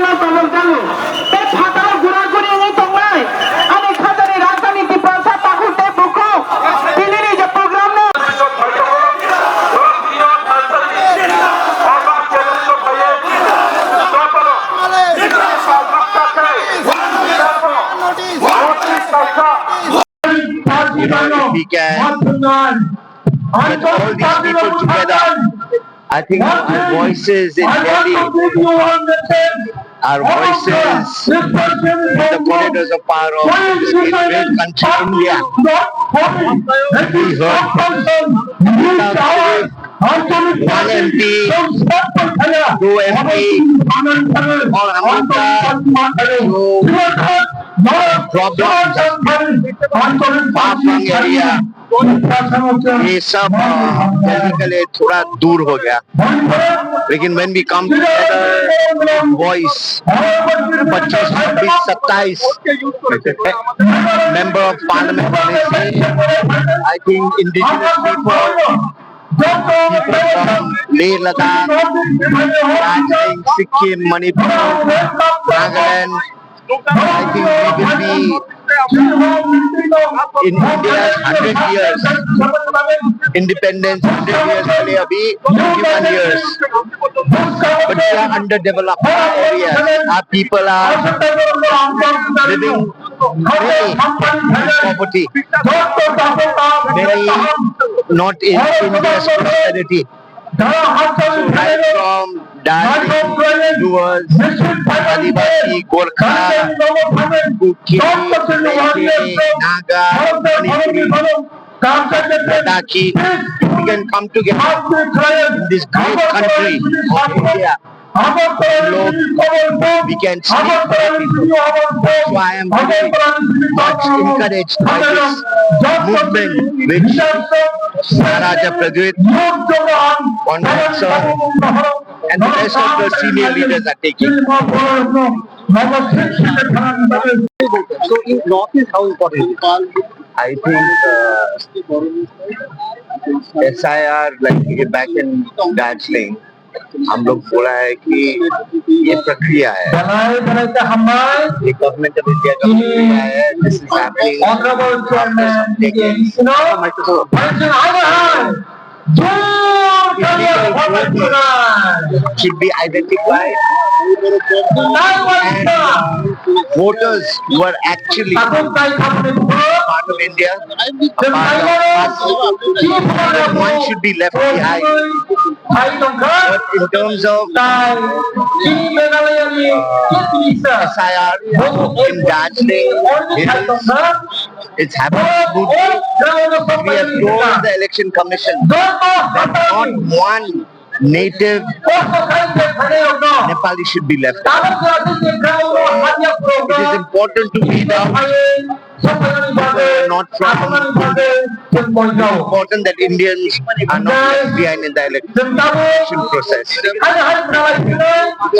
na tolong jalu. Te phataro gura guri ni tonglai. Ani khadani rajaniti prasa tahu te buku. Ini ni je program na. We can get all these people together. I think our voices in Delhi, our voices in the corridors of power of this great country, India, we heard one MP, two MP, or problems far from area. ये सब basically थोड़ा दूर हो गया लेकिन when we come together voice 25, 26, 27 member of parliament I think indigenous people from Leh Ladakh, Darjeeling, Sikkim, Manipur, Nagaland, I think we will be in India's 100 years. Independence 100 years early abhi 51 years. But we are underdeveloped areas. Our people are living many in poverty. Many not in India's prosperity. So right from Darjeeling towards Adivasi, Gorkha, Kuki, Naga, Manipuri, Ladakhi, we can come together in this great country of India. We can speak for people. So I am very much encouraged by this movement which Maharaja Pradyut, Conrad Sir, and the rest of the senior leaders are taking. So in Northeast, how important is it? I think SIR, like back in Darjeeling, हम लोग बोला है कि ये प्रक्रिया है ये government of India का प्रक्रिया है this is happening should be identified and voters who are actually part of India, part of us, one should be left behind. But in terms of SIR in Darjeeling, it's happening smoothly. We have told the election commission that not one native Nepali should be left out. It is important to weed out not from. It is important that Indians are not left behind in the election process.